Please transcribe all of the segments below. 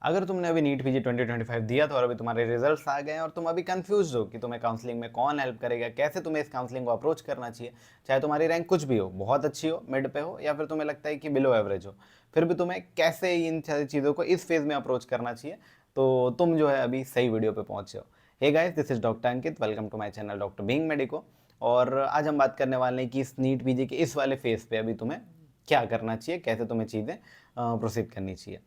अगर तुमने अभी नीट पीजी 2025 दिया था और अभी तुम्हारे रिजल्ट्स आ गए हैं और तुम अभी कंफ्यूज हो कि तुम्हें काउंसलिंग में कौन हेल्प करेगा, कैसे तुम्हें इस काउंसलिंग को अप्रोच करना चाहिए, चाहे तुम्हारी रैंक कुछ भी हो, बहुत अच्छी हो, मिड पे हो, या फिर तुम्हें लगता है कि बिलो एवरेज हो, फिर भी तुम्हें कैसे इन सारी चीज़ों को इस फेज में अप्रोच करना चाहिए, तो तुम जो है अभी सही वीडियो पे पहुंचे हो। Hey guys, this is doctor Ankit, welcome to my channel doctor being medico. और आज हम बात करने वाले हैं कि इस नीट पीजी के इस वाले फेज पे अभी तुम्हें क्या करना चाहिए, कैसे तुम्हें चीज़ें प्रोसीड करनी चाहिए।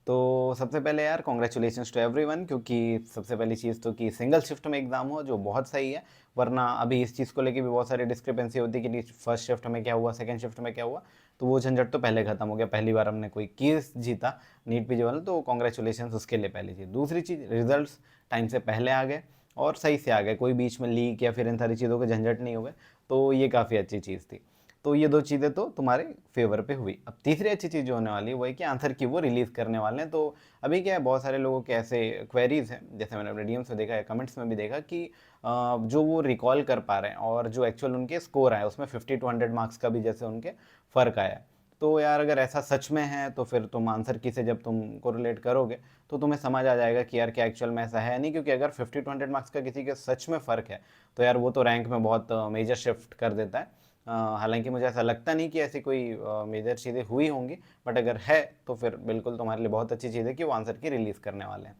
तो सबसे पहले यार कॉन्ग्रेचुलेशंस टू एवरीवन, क्योंकि सबसे पहली चीज़ तो कि सिंगल शिफ्ट में एग्जाम हो, जो बहुत सही है। वरना अभी इस चीज़ को लेके भी बहुत सारी डिस्क्रिपेंसी होती है कि फर्स्ट शिफ्ट में क्या हुआ, सेकंड शिफ्ट में क्या हुआ। तो वो झंझट तो पहले खत्म हो गया, पहली बार हमने कोई केस जीता नीट पीजी वाला, तो कॉन्ग्रेचुलेशंस उसके लिए पहली चीज़। दूसरी चीज़, रिजल्ट्स टाइम से पहले आ गए और सही से आ गए, कोई बीच में लीक या फिर इन सारी चीज़ों के झंझट नहीं हुए, तो ये काफ़ी अच्छी चीज़ थी। तो ये दो चीज़ें तो तुम्हारे फेवर पे हुई। अब तीसरी अच्छी चीज़ जो होने वाली है वो है कि आंसर की वो रिलीज़ करने वाले हैं। तो अभी क्या है, बहुत सारे लोगों के ऐसे क्वेरीज़ हैं, जैसे मैंने अपने डीएम्स में देखा है, कमेंट्स में भी देखा कि जो वो रिकॉल कर पा रहे हैं और जो एक्चुअल उनके स्कोर आए उसमें 50 to 100 मार्क्स का भी जैसे उनके फ़र्क आया है। तो यार अगर ऐसा सच में है तो फिर तुम आंसर की से जब तुम कोरिलेट करोगे तो तुम्हें समझ आ जाएगा कि यार क्या एक्चुअल में ऐसा है नहीं। क्योंकि अगर 50 to 100 मार्क्स का किसी के सच में फ़र्क है तो यार वो तो रैंक में बहुत मेजर शिफ्ट कर देता है। हालांकि मुझे ऐसा लगता नहीं कि ऐसी कोई मेजर चीज़ें हुई होंगी, बट अगर है तो फिर बिल्कुल तुम्हारे लिए बहुत अच्छी चीज़ है कि वो आंसर की रिलीज़ करने वाले हैं।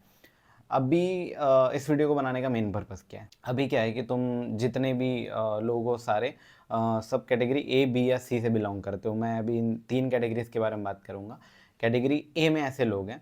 अभी इस वीडियो को बनाने का मेन पर्पज़ क्या है, अभी क्या है कि तुम जितने भी लोग हो सारे सब कैटेगरी ए, बी या सी से बिलोंग करते हो। मैं अभी इन तीन कैटेगरीज के बारे में बात करूँगा। कैटेगरी ए में ऐसे लोग हैं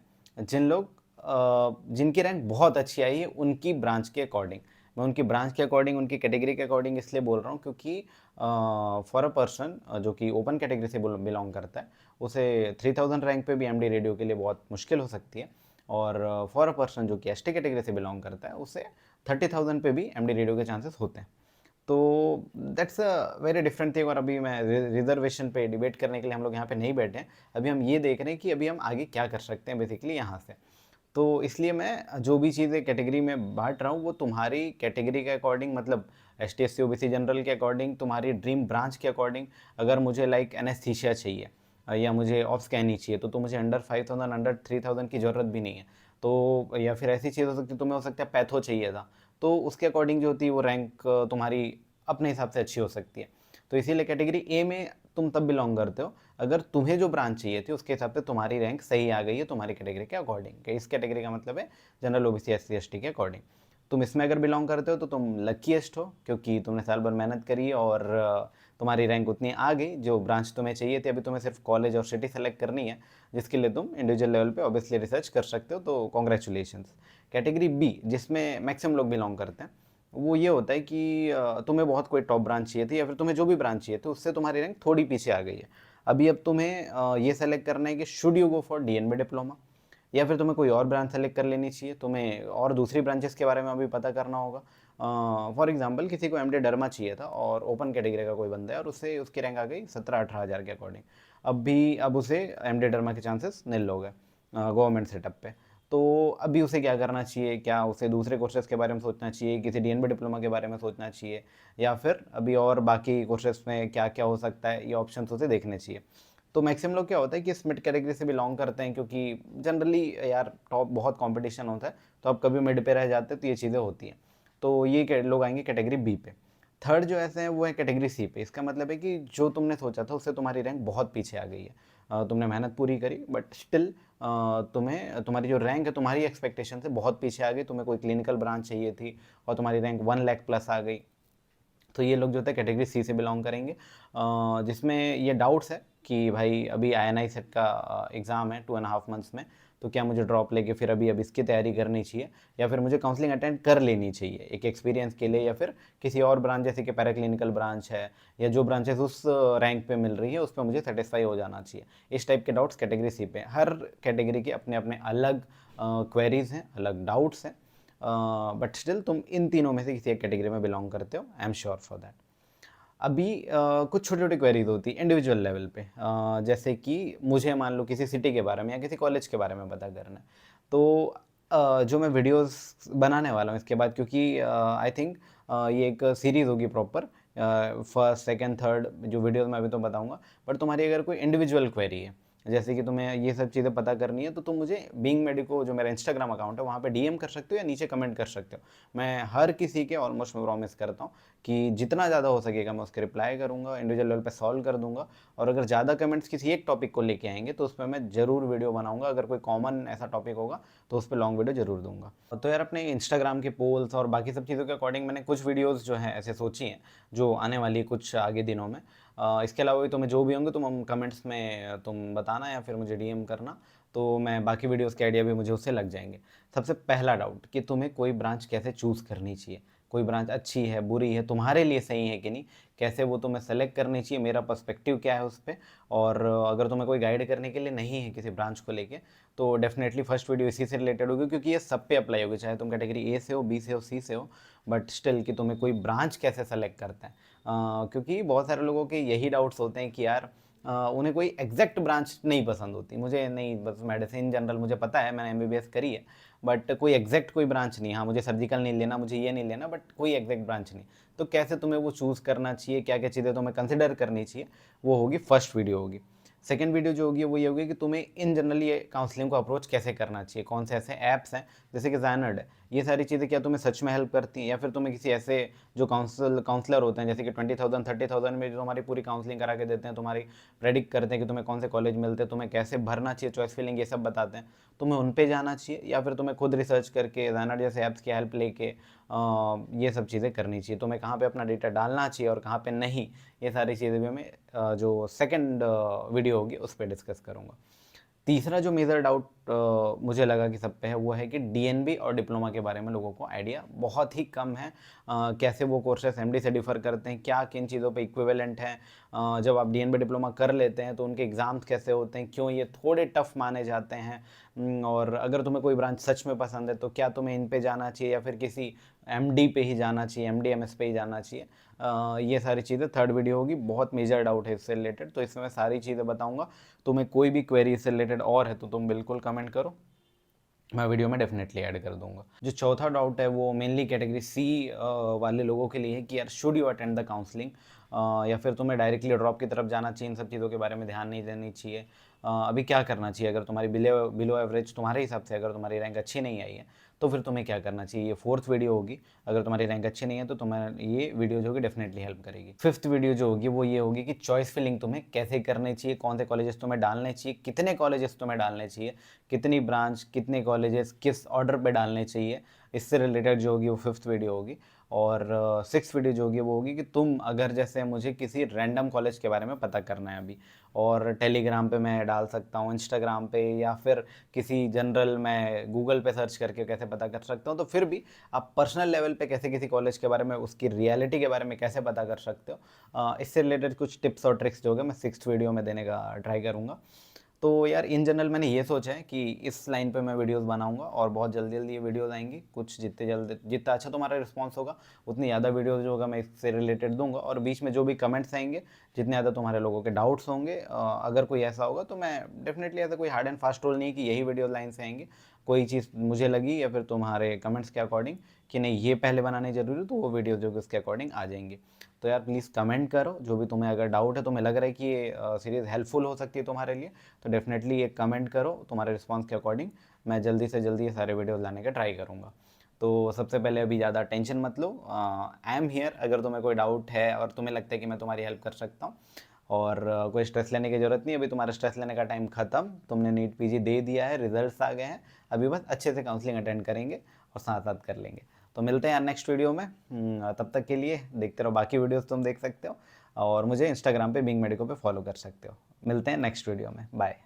जिनकी रैंक बहुत अच्छी आई है उनकी ब्रांच के अकॉर्डिंग। मैं उनकी ब्रांच के अकॉर्डिंग, उनकी कैटेगरी के अकॉर्डिंग इसलिए बोल रहा हूँ क्योंकि फॉर अ पर्सन जो कि ओपन कैटेगरी से बिलोंग करता है, उसे 3000 रैंक पे भी एमडी रेडियो के लिए बहुत मुश्किल हो सकती है। और फॉर अ पर्सन जो कि एसटी कैटेगरी से बिलोंग करता है, उसे 30,000 पे भी एमडी रेडियो के चांसेस होते हैं। तो that's a very different thing. और अभी मैं रिजर्वेशन पे डिबेट करने के लिए हम लोग यहाँ पे नहीं बैठे हैं। अभी हम ये देख रहे हैं कि अभी हम आगे क्या कर सकते हैं बेसिकली यहाँ से। तो इसलिए मैं जो भी चीज़ें कैटेगरी में बांट रहा हूँ वो तुम्हारी कैटेगरी के अकॉर्डिंग, मतलब S T S C O B C general के अकॉर्डिंग, तुम्हारी ड्रीम ब्रांच के अकॉर्डिंग। अगर मुझे लाइक एनेस्थीसिया चाहिए या मुझे ऑफ स्कैन ही चाहिए तो मुझे अंडर 5000, अंडर 3000 की ज़रूरत भी नहीं है। तो या फिर ऐसी चीज़ हो सकती है, तुम्हें हो सकता है पैथो चाहिए था, तो उसके अकॉर्डिंग जो होती है वो रैंक तुम्हारी अपने हिसाब से अच्छी हो सकती है। तो इसीलिए कैटेगरी ए में तुम तब बिलोंग करते हो अगर तुम्हें जो ब्रांच चाहिए थी उसके हिसाब से तुम्हारी रैंक सही आ गई है तुम्हारी कैटेगरी के अकॉर्डिंग। इस कैटेगरी का मतलब है general OBC S C S T के अकॉर्डिंग। तुम इसमें अगर बिलोंग करते हो तो तुम लकीएस्ट हो, क्योंकि तुमने साल भर मेहनत करी और तुम्हारी रैंक उतनी आ गई जो ब्रांच तुम्हें चाहिए थी। अभी तुम्हें सिर्फ कॉलेज और सिटी सेलेक्ट करनी है, जिसके लिए तुम इंडिविजुअल लेवल पे ऑब्वियसली रिसर्च कर सकते हो। तो कॉन्ग्रेचुलेशंस। कैटेगरी बी, जिसमें मैक्सिमम लोग बिलोंग करते हैं, वो ये होता है कि तुम्हें बहुत कोई टॉप ब्रांच चाहिए थी या फिर तुम्हें जो भी ब्रांच चाहिए थी उससे तुम्हारी रैंक थोड़ी पीछे आ गई है। अभी अब तुम्हें ये सेलेक्ट करना है कि should you go for DNB diploma या फिर तुम्हें कोई और ब्रांच सेलेक्ट कर लेनी चाहिए। तुम्हें और दूसरी ब्रांचेस के बारे में अभी पता करना होगा। फॉर एग्जांपल किसी को एमडी डर्मा चाहिए था और ओपन कैटेगरी का कोई बंदा है और उससे उसकी रैंक आ गई 17-18 हज़ार के अकॉर्डिंग। अब उसे एमडी डर्मा के चांसेस नील हो गए गवर्नमेंट सेटअप पे। तो अभी उसे क्या करना चाहिए, क्या उसे दूसरे कोर्सेज के बारे में सोचना चाहिए, किसी डीएनबी डिप्लोमा के बारे में सोचना चाहिए, या फिर अभी और बाकी कोर्सेज में क्या क्या हो सकता है, ये ऑप्शन उसे देखने चाहिए। तो मैक्सिमम लोग क्या होता है कि इस मिड कैटेगरी से बिलोंग करते हैं, क्योंकि जनरली यार टॉप बहुत कंपटीशन होता है, तो अब कभी मिड पे रह जाते हैं तो ये चीज़ें होती हैं। तो ये लोग आएंगे कैटेगरी बी पे। थर्ड जो ऐसे हैं वो है कैटेगरी सी पे। इसका मतलब है कि जो तुमने सोचा था उससे तुम्हारी रैंक बहुत पीछे आ गई है। तुमने मेहनत पूरी करी बट स्टिल तुम्हें तुम्हारी जो रैंक है तुम्हारी एक्सपेक्टेशन से बहुत पीछे आ गई। तुम्हें कोई क्लिनिकल ब्रांच चाहिए थी और तुम्हारी रैंक 1 लाख प्लस आ गई। तो ये लोग जो थे कैटेगरी सी से बिलोंग करेंगे, जिसमें ये डाउट्स है कि भाई अभी आईएनआई सेट का एग्ज़ाम है 2.5 मंथ्स में, तो क्या मुझे ड्रॉप लेके फिर अभी अब इसकी तैयारी करनी चाहिए या फिर मुझे काउंसलिंग अटेंड कर लेनी चाहिए एक एक्सपीरियंस के लिए, या फिर किसी और ब्रांच जैसे कि पैराक्लिनिकल ब्रांच है या जो ब्रांचेस उस रैंक पे मिल रही है उस पर मुझे सेटिस्फाई हो जाना चाहिए। इस टाइप के डाउट्स कैटेगरी सी पे। हर कैटेगरी के अपने अपने अलग क्वेरीज हैं, अलग डाउट्स हैं, बट स्टिल तुम इन तीनों में से किसी एक कैटेगरी में बिलोंग करते हो, I am sure for that. अभी कुछ छोटी छोटी क्वेरीज होती है इंडिविजुअल लेवल पे, जैसे कि मुझे मान लो किसी सिटी के बारे में या किसी कॉलेज के बारे में पता करना है। तो जो मैं वीडियोस बनाने वाला हूँ इसके बाद, क्योंकि आई थिंक ये एक सीरीज़ होगी प्रॉपर, फर्स्ट सेकंड थर्ड जो वीडियोस मैं अभी तो बताऊंगा। बट तुम्हारी अगर कोई इंडिविजुअल क्वेरी है जैसे कि तुम्हें ये सब चीज़ें पता करनी है तो तुम मुझे बीइंग मेडिको जो मेरा इंस्टाग्राम अकाउंट है वहाँ पे डीएम कर सकते हो या नीचे कमेंट कर सकते हो। मैं हर किसी के ऑलमोस्ट मैं प्रॉमिस करता हूँ कि जितना ज़्यादा हो सकेगा मैं उसके रिप्लाई करूँगा, इंडिविजुअल लेवल पे सॉल्व कर दूँगा। और अगर ज़्यादा कमेंट्स किसी एक टॉपिक को लेके आएंगे तो उस पर मैं ज़रूर वीडियो बनाऊँगा। अगर कोई कॉमन ऐसा टॉपिक होगा तो उस पर लॉन्ग वीडियो ज़रूर दूंगा। तो यार अपने इंस्टाग्राम के पोल्स और बाकी सब चीज़ों के अकॉर्डिंग मैंने कुछ वीडियोज़ जो हैं ऐसे सोची हैं जो आने वाली है कुछ आगे दिनों में। इसके अलावा भी तुम्हें जो भी होंगे तुम हम कमेंट्स में तुम बताना या फिर मुझे डीएम करना, तो मैं बाकी वीडियोस के आइडिया भी मुझे उससे लग जाएंगे। सबसे पहला डाउट कि तुम्हें कोई ब्रांच कैसे चूज़ करनी चाहिए, कोई ब्रांच अच्छी है बुरी है तुम्हारे लिए सही है कि नहीं, कैसे वो तुम्हें सेलेक्ट करनी चाहिए, मेरा पर्सपेक्टिव क्या है उस पर। और अगर तुम्हें कोई गाइड करने के लिए नहीं है किसी ब्रांच को लेके तो डेफिनेटली फर्स्ट वीडियो इसी से रिलेटेड होगी, क्योंकि ये सब पे अप्लाई होगी, चाहे तुम कैटेगरी ए से हो, बी से हो, सी से हो। बट स्टिल कि तुम्हें कोई ब्रांच कैसे सेलेक्ट करता है, क्योंकि बहुत सारे लोगों के यही डाउट्स होते हैं कि यार उन्हें कोई एग्जैक्ट ब्रांच नहीं पसंद होती। मुझे नहीं, बस मेडिसिन जनरल मुझे पता है, मैंने एमबीबीएस करी है, बट कोई एग्जैक्ट कोई ब्रांच नहीं। हाँ मुझे सर्जिकल नहीं लेना, मुझे ये नहीं लेना, बट कोई एग्जैक्ट ब्रांच नहीं। तो कैसे तुम्हें वो चूज़ करना चाहिए, क्या क्या चीज़ें तुम्हें कंसिडर करनी चाहिए, वो होगी फर्स्ट वीडियो होगी। सेकेंड वीडियो जो होगी वो ये होगी कि तुम्हें इन जनरली ये काउंसलिंग को अप्रोच कैसे करना चाहिए, कौन से ऐसे ऐप्स हैं जैसे कि ज़ायनर्ड है, ये सारी चीज़ें क्या तुम्हें सच में हेल्प करती हैं, या फिर तुम्हें किसी ऐसे जो काउंसलर होते हैं जैसे कि 20,000 30,000 में जो तुम्हारी पूरी काउंसलिंग करा के देते हैं, तुम्हारी प्रेडिक्ट करते हैं कि तुम्हें कौन से कॉलेज मिलते हैं, तुम्हें कैसे भरना चाहिए, चॉइस फिलिंग ये सब बताते हैं, तुम्हें उन पे जाना चाहिए, या फिर तुम्हें खुद रिसर्च करके ज़ायनर्ड जैसे ऐप्स की हेल्प लेके ये सब चीज़ें करनी चाहिए, तुम्हें कहाँ पे अपना डेटा डालना चाहिए और कहाँ पे नहीं, ये सारी चीज़ें भी मैं जो सेकंड वीडियो होगी उस पर डिस्कस करूँगा। तीसरा जो मेजर डाउट मुझे लगा कि सब पे है वो है कि डीएनबी और डिप्लोमा के बारे में लोगों को आइडिया बहुत ही कम है। कैसे वो कोर्सेस एमडी से डिफ़र करते हैं, क्या किन चीज़ों पे इक्विवेलेंट हैं, जब आप डीएनबी डिप्लोमा कर लेते हैं तो उनके एग्ज़ाम्स कैसे होते हैं, क्यों ये थोड़े टफ माने जाते हैं। और अगर तुम्हें कोई ब्रांच सच में पसंद है तो क्या तुम्हें इन पे जाना चाहिए या फिर किसी एमडी पे ही जाना चाहिए, एमडी एमएस पे ही जाना चाहिए। ये सारी चीज़ें थर्ड वीडियो होगी, बहुत मेजर डाउट है इससे रिलेटेड, तो इसमें मैं सारी चीज़ें बताऊँगा। तुम्हें कोई भी क्वेरी इससे रिलेटेड और है तो तुम बिल्कुल कमेंट करो, मैं वीडियो में डेफिनेटली ऐड कर दूंगा। जो चौथा डाउट है वो मेनली कैटेगरी सी वाले लोगों के लिए है कि यार should you attend the counselling, या फिर तुम्हें डायरेक्टली ड्रॉप की तरफ जाना चाहिए, इन सब चीज़ों के बारे में ध्यान नहीं देनी चाहिए। अभी क्या करना चाहिए अगर तुम्हारी बिलो एवरेज, तुम्हारे हिसाब से अगर तुम्हारी रैंक अच्छी नहीं आई है तो फिर तुम्हें क्या करना चाहिए, ये फोर्थ वीडियो होगी। अगर तुम्हारी रैंक अच्छी नहीं है तो तुम्हें ये वीडियो जो होगी डेफिनेटली हेल्प करेगी। फिफ्थ वीडियो जो होगी वो ये होगी कि चॉइस फिलिंग तुम्हें कैसे करनी चाहिए, कौन से कॉलेजेस तुम्हें डालने चाहिए, कितने कॉलेजेस तुम्हें डालने चाहिए, कितनी ब्रांच, कितने कॉलेजेस, किस ऑर्डर पे डालने चाहिए, इससे रिलेटेड जो होगी वो फिफ्थ वीडियो होगी। और सिक्स वीडियो जो होगी वो होगी कि तुम अगर जैसे मुझे किसी रैंडम कॉलेज के बारे में पता करना है अभी, और टेलीग्राम पे मैं डाल सकता हूँ, इंस्टाग्राम पे, या फिर किसी जनरल मैं गूगल पे सर्च करके कैसे पता कर सकता हूँ, तो फिर भी आप पर्सनल लेवल पे कैसे किसी कॉलेज के बारे में, उसकी रियलिटी के बारे में कैसे पता कर सकते हो, इससे रिलेटेड कुछ टिप्स और ट्रिक्स जो होगा मैं सिक्स्थ वीडियो में देने का ट्राई करूँगा। तो यार इन जनरल मैंने ये सोचा है कि इस लाइन पे मैं वीडियोस बनाऊंगा और बहुत जल्दी जल्दी ये वीडियोस आएंगी। कुछ जितने जल्दी, जितना अच्छा तुम्हारा रिस्पांस होगा उतनी ज़्यादा वीडियोस जो होगा मैं इससे रिलेटेड दूंगा। और बीच में जो भी कमेंट्स आएंगे, जितने ज़्यादा तुम्हारे लोगों के डाउट्स होंगे, अगर कोई ऐसा होगा तो मैं डेफिनेटली, ऐसा कोई हार्ड एंड फास्ट रूल नहीं कि यही वीडियो लाइन से आएंगी। कोई चीज़ मुझे लगी या फिर तुम्हारे कमेंट्स के अकॉर्डिंग कि नहीं ये पहले बनाने जरूरी, तो वो वीडियो जो कि उसके अकॉर्डिंग आ जाएंगी। तो यार प्लीज़ कमेंट करो जो भी तुम्हें अगर डाउट है, तुम्हें लग रहा है कि ये सीरीज़ हेल्पफुल हो सकती है तुम्हारे लिए, तो डेफिनेटली एक कमेंट करो, तुम्हारे रिस्पांस के अकॉर्डिंग मैं जल्दी से जल्दी ये सारे वीडियोस लाने का ट्राई करूँगा। तो सबसे पहले अभी ज़्यादा टेंशन मत लो, आई एम हियर। अगर तुम्हें कोई डाउट है और तुम्हें लगता है कि मैं तुम्हारी हेल्प कर सकता हूँ, और कोई स्ट्रेस लेने की ज़रूरत नहीं, अभी तुम्हारा स्ट्रेस लेने का टाइम ख़त्म, तुमने नीट पीजी दे दिया है, रिजल्ट्स आ गए हैं, अभी बस अच्छे से काउंसलिंग अटेंड करेंगे और साथ साथ कर लेंगे। तो मिलते हैं यार नेक्स्ट वीडियो में। तब तक के लिए देखते रहो, बाकी वीडियोस तुम देख सकते हो और मुझे इंस्टाग्राम पे बीइंग मेडिको पे फॉलो कर सकते हो। मिलते हैं नेक्स्ट वीडियो में, बाय।